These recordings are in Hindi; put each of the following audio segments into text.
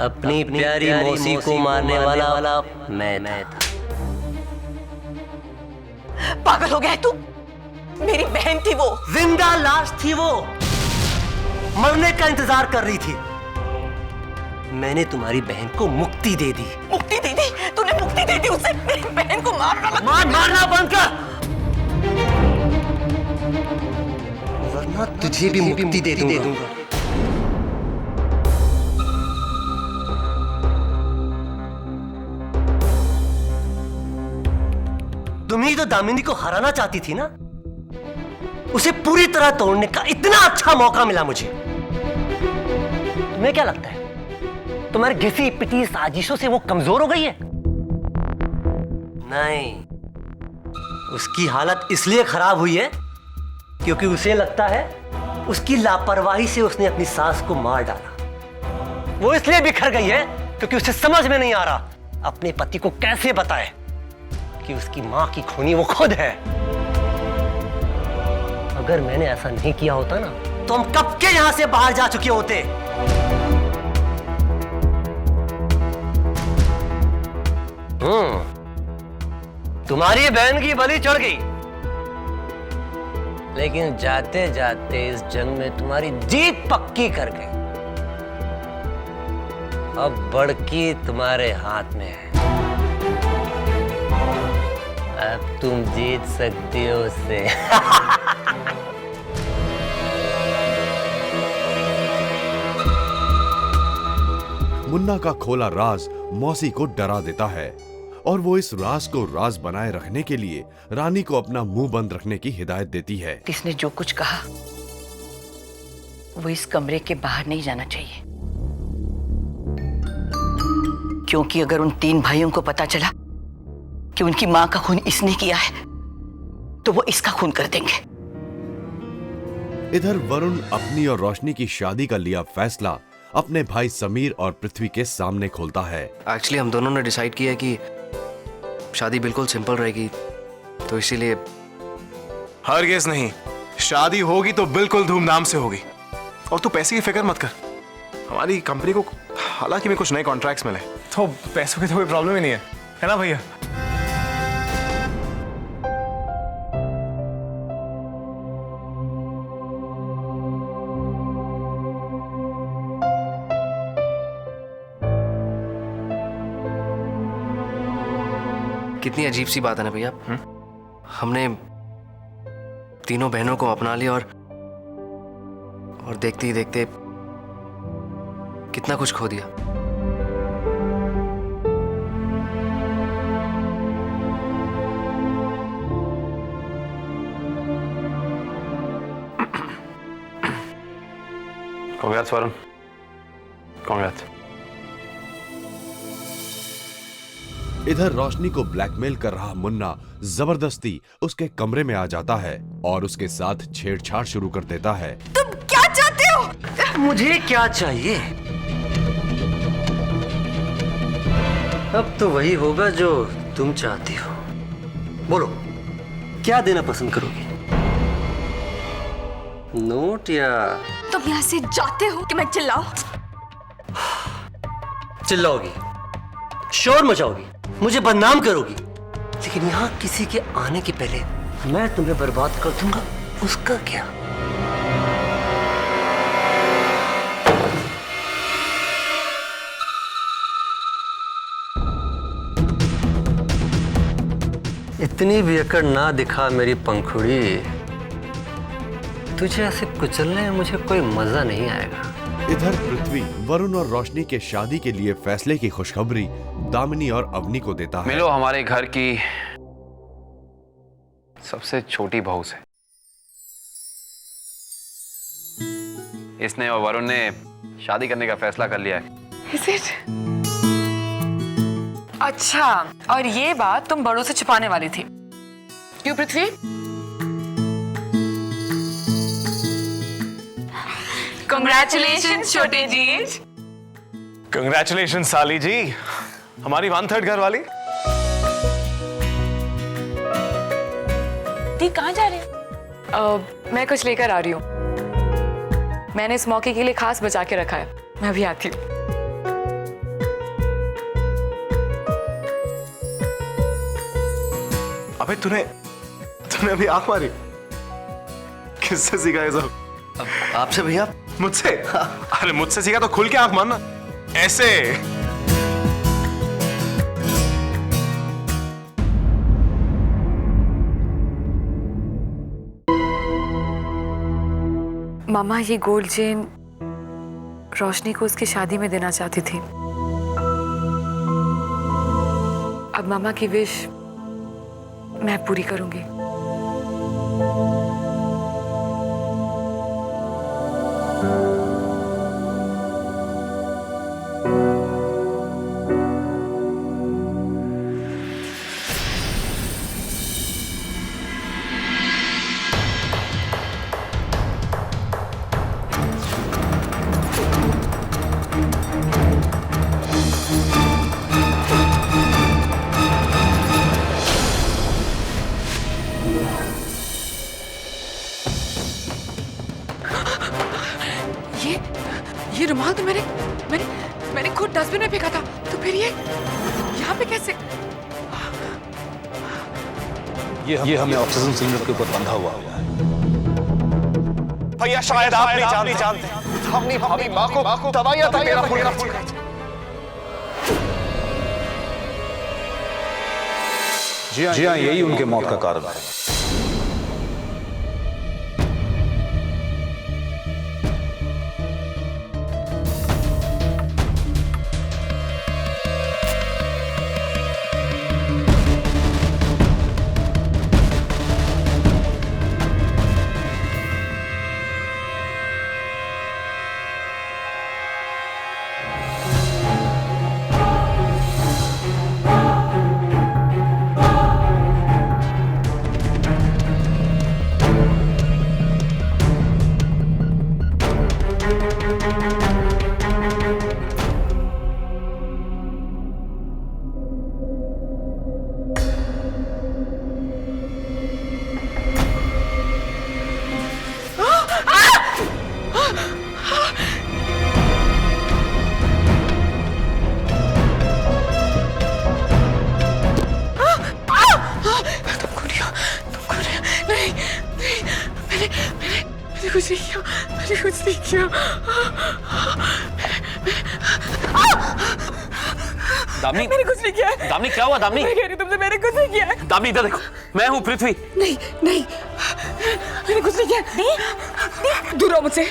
अपनी प्यारी मौसी को मारने वाला मैं था। पागल हो गया है तू? मेरी बहन थी वो। जिंदा लाश थी वो, मरने का इंतजार कर रही थी। मैंने तुम्हारी बहन को मुक्ति दे दी। मुक्ति दे दी? तूने मुक्ति दे दी उसे? मेरी बहन को मारना बंद कर, वरना तुझे भी मुक्ति दे दूंगा। तुम ही तो दामिनी को हराना चाहती थी ना? उसे पूरी तरह तोड़ने का इतना अच्छा मौका मिला मुझे। तुम्हें क्या लगता है तुम्हारी घिसी पिटी साजिशों से वो कमजोर हो गई है? नहीं, उसकी हालत इसलिए खराब हुई है क्योंकि उसे लगता है उसकी लापरवाही से उसने अपनी सास को मार डाला। वो इसलिए बिखर गई है क्योंकि उसे समझ में नहीं आ रहा अपने पति को कैसे बताए कि उसकी मां की खूनी वो खुद है। अगर मैंने ऐसा नहीं किया होता ना तो हम कब के यहां से बाहर जा चुके होते। तुम्हारी बहन की बलि चढ़ गई, लेकिन जाते जाते इस जंग में तुम्हारी जीत पक्की कर गई। अब बड़की तुम्हारे हाथ में है। अब तुम जीत सकती हो उसे। मुन्ना का खोला राज मौसी को डरा देता है और वो इस राज को राज बनाए रखने के लिए रानी को अपना मुंह बंद रखने की हिदायत देती है। इसने जो कुछ कहा वो इस कमरे के बाहर नहीं जाना चाहिए, क्योंकि अगर उन 3 भाइयों को पता चला कि उनकी मां का खून इसने किया है तो वो इसका खून कर देंगे। इधर वरुण अपनी और रोशनी की शादी का लिया फैसला अपने भाई समीर और पृथ्वी के सामने खोलता है। एक्चुअली हम दोनों ने डिसाइड किया कि शादी बिल्कुल सिंपल रहेगी, तो इसीलिए। हरगिज़ नहीं, शादी होगी तो बिल्कुल धूमधाम से होगी। और तू पैसे की फिक्र मत कर, हमारी कंपनी को हालांकि में कुछ नए कॉन्ट्रैक्ट्स मिले तो पैसों की तो कोई प्रॉब्लम ही नहीं है ना भैया? कितनी अजीब सी बात है ना भैया। हमने तीनों बहनों को अपना लिया और देखते ही देखते कितना कुछ खो दिया। Congrats Varun, congrats. इधर रोशनी को ब्लैकमेल कर रहा मुन्ना जबरदस्ती उसके कमरे में आ जाता है और उसके साथ छेड़छाड़ शुरू कर देता है। तुम क्या चाहते हो? मुझे क्या चाहिए? अब तो वही होगा जो तुम चाहती हो। बोलो, क्या देना पसंद करोगी? नोट या? तुम यहाँ से जाते हो कि मैं चिल्लाऊं? चिल्लाओगी, शोर मचाओगी, मुझे बदनाम करोगी, लेकिन यहाँ किसी के आने के पहले मैं तुम्हें बर्बाद कर दूंगा, उसका क्या? इतनी भी अकड़ ना दिखा मेरी पंखुड़ी, तुझे ऐसे कुचलने में मुझे कोई मजा नहीं आएगा। इधर पृथ्वी वरुण और रोशनी के शादी के लिए फैसले की खुशखबरी दामिनी और अवनी को देता है। मिलो हमारे घर की सबसे छोटी बहू से। इसने और वरुण ने शादी करने का फैसला कर लिया है। Is it? अच्छा, और ये बात तुम बड़ों से छुपाने वाली थी, क्यों पृथ्वी? Congratulations छोटे जी। कंग्रेचुलेशंस साली जी, हमारी 1/3 घर वाली। दी कहाँ जा रहे हो? मैं कुछ लेकर आ रही हूँ। मैंने इस मौके के लिए खास बचा के रखा है। मैं भी आती हूँ। अबे तूने अभी आंख मारी? किससे सीखा ये सब? आपसे भैया। मुझसे? अरे मुझसे सीखा तो खुल के आंख मारना, ऐसे। मामा ये गोल्ड चेन रोशनी को उसकी शादी में देना चाहती थी। अब मामा की विश मैं पूरी करूंगी। ये रुमाल तो मैंने खुद डस्टबिन में फेंका था, तो फिर ये यहाँ पे कैसे? ये हमें ऑक्सीजन सिलेंडर के ऊपर बंधा हुआ है। भैया शायद आप नहीं जानते, हमने भाभी माँ को दवाइयाँ था मेरा पूरा। जी हाँ, यही उनके मौत का कारण है। मैंने कुछ नहीं किया। दामिनी, मैंने कुछ नहीं किया। दामिनी क्या हुआ? दामिनी, मैं कह रही हूँ तुमसे, मैंने कुछ नहीं किया। दामिनी इधर देखो, मैं हूँ पृथ्वी। नहीं नहीं, मैंने कुछ नहीं किया। दूर रहो मुझसे,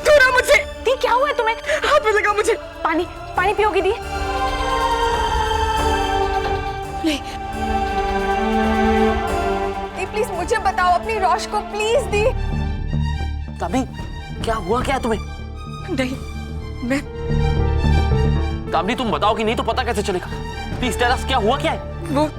दूर रहो मुझसे। दी क्या हुआ तुम्हें? हाथ में लगा मुझे। पानी पियोगी दी? नहीं दी प्लीज मुझे बताओ अपनी रोश को, प्लीज दी। दामिनी क्या हुआ, क्या तुम्हें? नहीं मैं दामिनी तुम बताओगी नहीं तो पता कैसे चलेगा? प्लीज टेल अस, क्या हुआ, क्या है? वो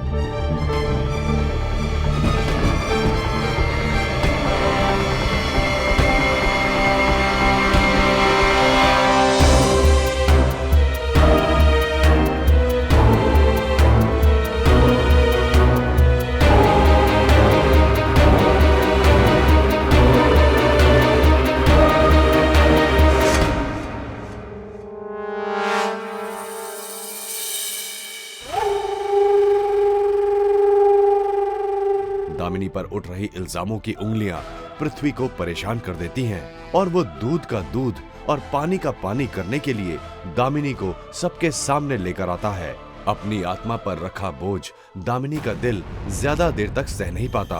दामिनी पर उठ रही इल्जामों की उंगलियां पृथ्वी को परेशान कर देती हैं और वो दूध का दूध और पानी का पानी करने के लिए दामिनी को सबके सामने लेकर आता है। अपनी आत्मा पर रखा बोझ दामिनी का दिल ज्यादा देर तक सह नहीं पाता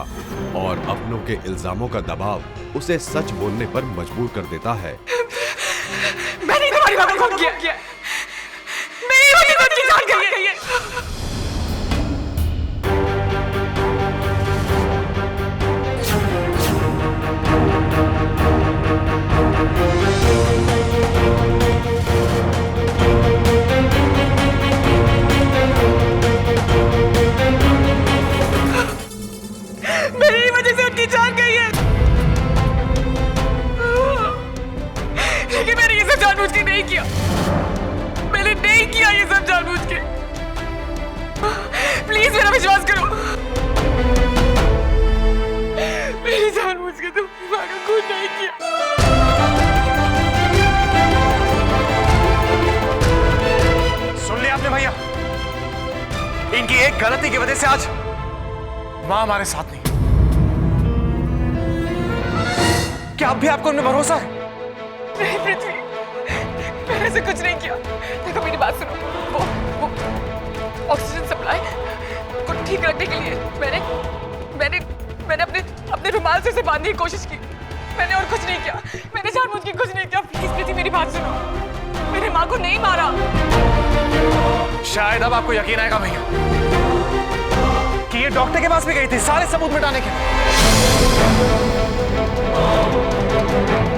और अपनों के इल्जामों का दबाव उसे सच बोलने पर मजबूर कर देता है। मैंने तुम्हारी बात को किया, मेरी वजह से जान गई है। मेरी वजह से उनकी जान गई है, लेकिन मैंने ये सब जानबूझ के नहीं किया। मैंने नहीं किया ये सब जानबूझ के। प्लीज मेरा विश्वास करो, मेरी जानबूझ के तुमने माँ का खून नहीं किया। सुन लिया आपने भैया? इनकी एक गलती की वजह से आज माँ हमारे साथ नहीं। क्या अब भी आपको उनमें भरोसा है? नहीं पृथ्वी, मैंने ऐसे कुछ नहीं किया। देखो मेरी बात सुनो, वो ऑक्सीजन सप्लाई को ठीक रखने के लिए मैंने अपने रुमाल से उसे बांधने की कोशिश की। मैंने और कुछ नहीं किया, मैंने जानबूझ के कुछ नहीं किया। प्लीज प्रीति मेरी बात सुनो, मेरे माँ को नहीं मारा। शायद अब आपको यकीन आएगा भैया कि ये डॉक्टर के पास भी गई थी सारे सबूत मिटाने के।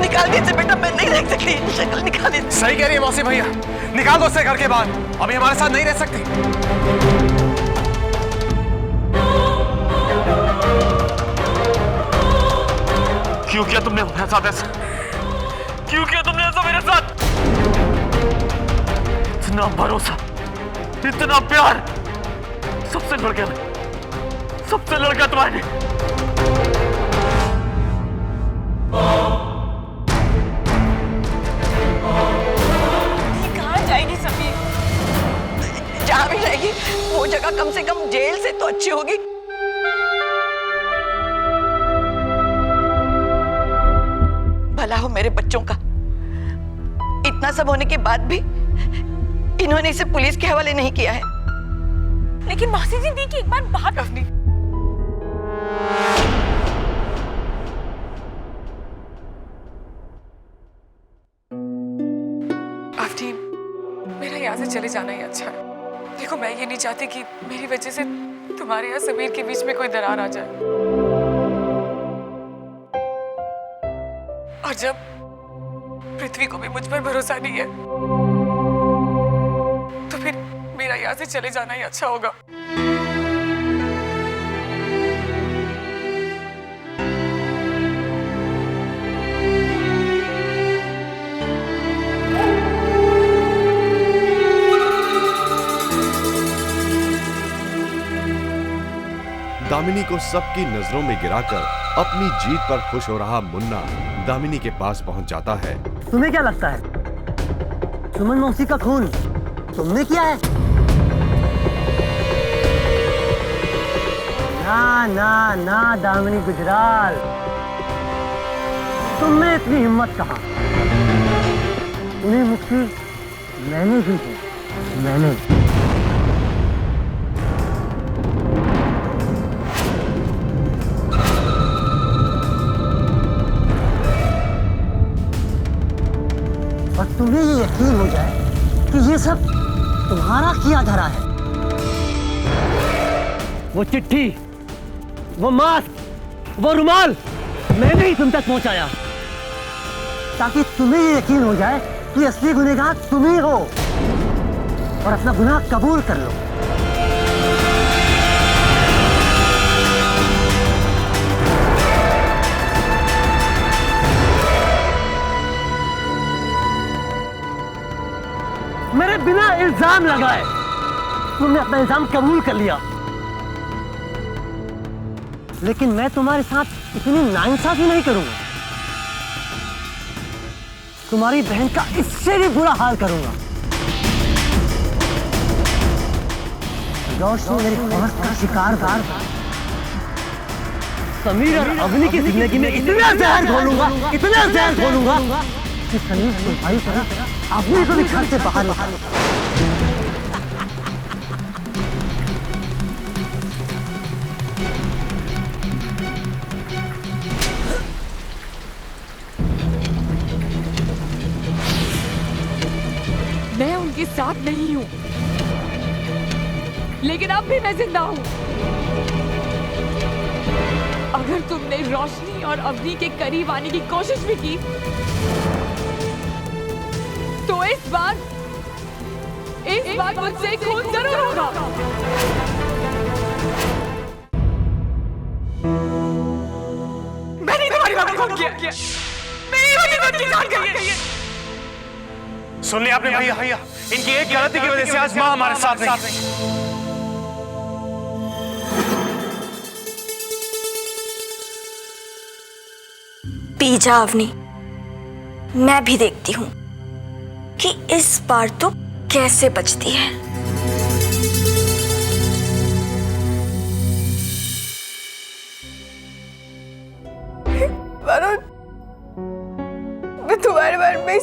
निकाल दीजिए बेटा, मैं नहीं देख सकती शक्ल, निकाल दीजिए। सही कह रही है मौसी भैया, निकाल दो उसे घर के बाहर, अभी हमारे साथ नहीं रह सकती। क्यों किया तुमने मेरे साथ ऐसा? क्यों किया तुमने ऐसा मेरे साथ? इतना भरोसा, इतना प्यार, सबसे लड़ गया मैं, सबसे लड़ गया तुम्हारे। कहाँ जाएगी सभी? जहाँ भी जाएगी वो जगह कम से कम जेल से तो अच्छी होगी। भला हो मेरे बच्चों का, इतना सब होने के बाद भी इन्होंने इसे पुलिस के हवाले नहीं किया है। लेकिन मौसी जी दी की एक बार बात अवनी, मेरा यहाँ से चले जाना ही अच्छा है। देखो मैं ये नहीं चाहती कि मेरी वजह से तुम्हारे या समीर के बीच में कोई दरार आ जाए। और जब पृथ्वी को भी मुझ पर भरोसा नहीं है तो फिर मेरा यहाँ से चले जाना ही अच्छा होगा। दामिनी को सबकी नजरों में गिराकर अपनी जीत पर खुश हो रहा मुन्ना दामिनी के पास पहुंच जाता है। तुम्हें क्या लगता है सुमन मौसी का खून तुमने किया है? ना ना ना दामिनी गुजराल, तुमने इतनी हिम्मत कहा? उन्हें मुक्ति मैंने दी है, मैंने। और तुम्हें ये यकीन हो जाए कि ये सब तुम्हारा किया धरा है। वो चिट्ठी, वो मास्क, वो रुमाल मैंने ही तुम तक पहुंचाया ताकि तुम्हें ये यकीन हो जाए कि असली गुनहगार तुम ही हो और अपना गुनाह कबूल कर लो। मेरे बिना इल्जाम लगाए तुमने अपना इल्जाम कबूल कर लिया, लेकिन मैं तुम्हारे साथ इतनी नाइंसाफी नहीं करूंगा। तुम्हारी बहन का इससे भी बुरा हाल करूंगा। रोशनी मेरी खौफ का शिकार था। समीर और अवनी की जिंदगी में इतना जहर घोलूंगा, इतना जहर घोलूंगा कि समीर तुम्हारी तरह अवनी को भी घर से बाहर निकालूंगा। मैं उनके साथ नहीं हूं, लेकिन अब भी मैं जिंदा हूं। अगर तुमने रोशनी और अवनी के करीब आने की कोशिश भी की तो इस बार मुझसे खून जरूर होगा। मैंने तुम्हारी बात खून किया, मेरी वजह से जान गई है। सुन लिया आपने भैया, इनकी एक गलती की वजह से आज माँ हमारे साथ नहीं। पी जा अवनी, मैं भी देखती हूँ कि इस बार तो कैसे बचती है।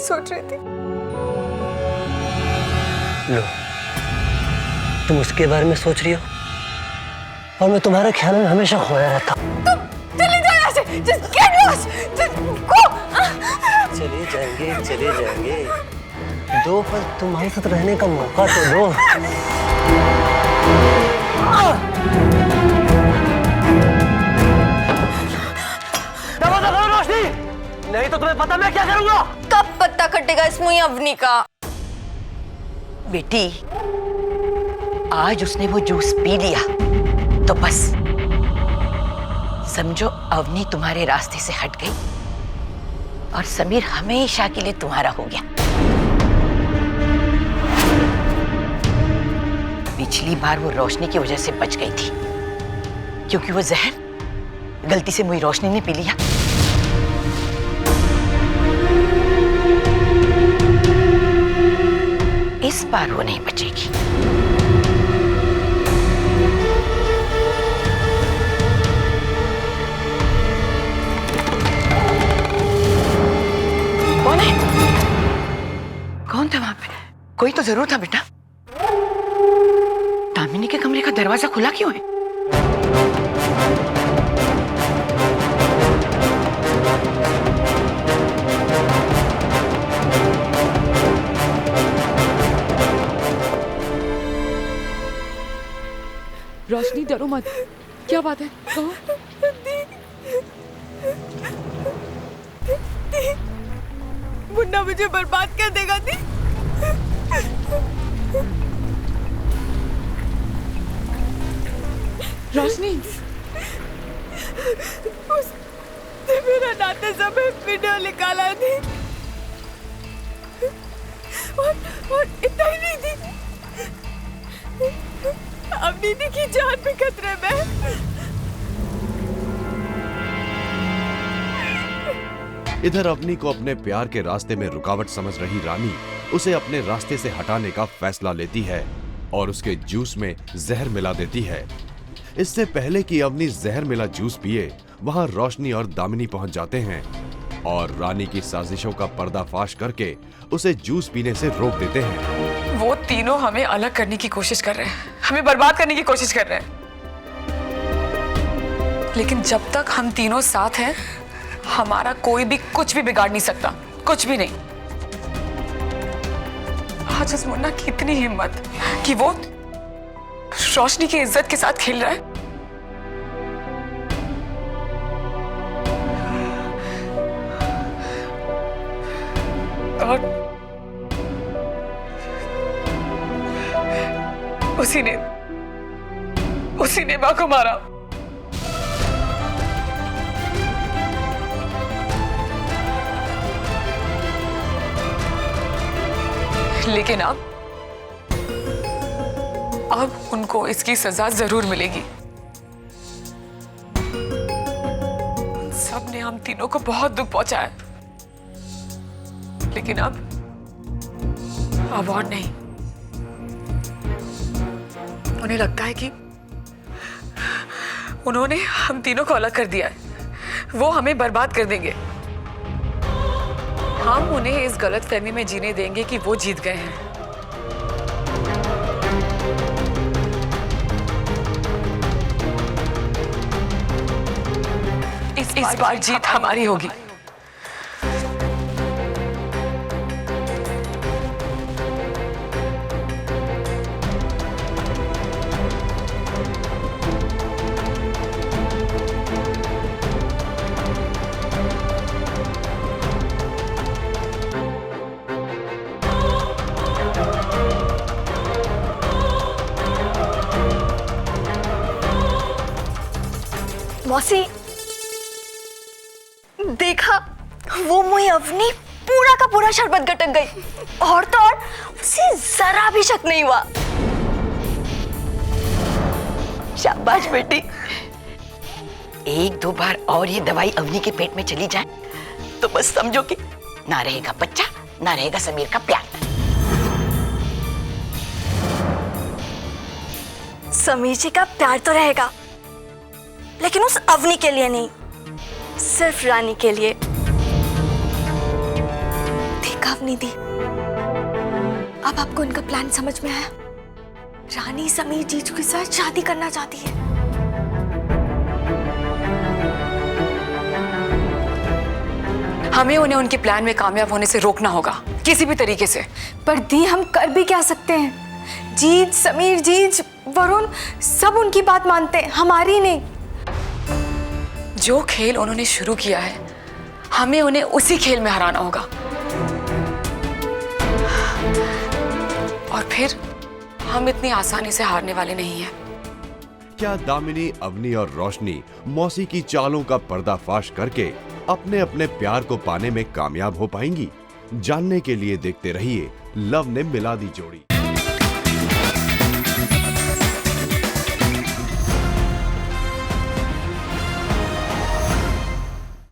सोच रही थी। लो, तुम उसके बारे में सोच रही हो और मैं तुम्हारे ख्याल में हमेशा खोया रहता हूँ। तुम चले जाओ यहाँ से। Just get lost. Just go. चले जाएंगे। दो पल तुम्हारे साथ रहने का मौका तो दो। दरवाजा खोलो रोशनी, नहीं तो तुम्हें पता मैं क्या करूंगा। कब पत्ता कटेगा इस मुई अवनी का? बेटी, आज उसने वो जूस पी लिया तो बस समझो अवनी तुम्हारे रास्ते से हट गई और समीर हमेशा के लिए तुम्हारा हो गया। पिछली बार वो रोशनी की वजह से बच गई थी क्योंकि वो जहर गलती से मुई रोशनी ने पी लिया। इस बार वो नहीं बचेगी। कौन है? कौन था वहां पे? कोई तो जरूर था बेटा। दामिनी के कमरे का दरवाजा खुला क्यों है? रोशनी डरो मत, क्या बात है? कहो। मुन्ना मुझे बर्बाद कर देगा दी। रोशनी, उसने मेरा नाते सब वीडियो निकाला थी और इतना ही नहीं थी, अपनी की जान पे खतरे में। इधर अवनी को अपने प्यार के रास्ते में रुकावट समझ रही रानी उसे अपने रास्ते से हटाने का फैसला लेती है और उसके जूस में जहर मिला देती है। इससे पहले कि अवनी जहर मिला जूस पिए, वहां रोशनी और दामिनी पहुंच जाते हैं और रानी की साजिशों का पर्दाफाश करके उसे जूस पीने से रोक देते हैं। वो तीनों हमें अलग करने की कोशिश कर रहे हैं, हमें बर्बाद करने की कोशिश कर रहे हैं। लेकिन जब तक हम तीनों साथ हैं, हमारा कोई भी कुछ भी बिगाड़ नहीं सकता, कुछ भी नहीं। आज उस मुन्ना की इतनी हिम्मत कि वो रोशनी की इज्जत के साथ खेल रहा है। और उसी ने मां को मारा। लेकिन अब उनको इसकी सजा जरूर मिलेगी। सबने हम तीनों को बहुत दुख पहुंचाया, लेकिन अब और नहीं। उन्हें लगता है कि उन्होंने हम तीनों को अलग कर दिया है, वो हमें बर्बाद कर देंगे। हम उन्हें इस गलतफहमी में जीने देंगे कि वो जीत गए हैं। इस बार जीत हमारी होगी। मौसी, देखा, वो मुई अवनी पूरा का पूरा शरबत गटक गई और तो और उसे जरा भी शक नहीं हुआ। शाबाश बेटी। एक दो बार और ये दवाई अवनी के पेट में चली जाए तो बस समझो कि ना रहेगा बच्चा, ना रहेगा समीर का प्यार। समीर जी का प्यार तो रहेगा, लेकिन उस अवनी के लिए नहीं, सिर्फ रानी के लिए। देखा, अवनी दी। अब आपको उनका प्लान समझ में आया? रानी समीर जीजू के साथ शादी करना चाहती है। हमें उन्हें उनके प्लान में कामयाब होने से रोकना होगा किसी भी तरीके से। पर दी हम कर भी क्या सकते हैं? जीत, समीर, जीत, वरुण सब उनकी बात मानते हैं, हमारी नहीं। जो खेल उन्होंने शुरू किया है हमें उन्हें उसी खेल में हराना होगा। और फिर हम इतनी आसानी से हारने वाले नहीं हैं। क्या दामिनी, अवनी और रोशनी मौसी की चालों का पर्दाफाश करके अपने अपने प्यार को पाने में कामयाब हो पाएंगी? जानने के लिए देखते रहिए लव ने मिला दी जोड़ी।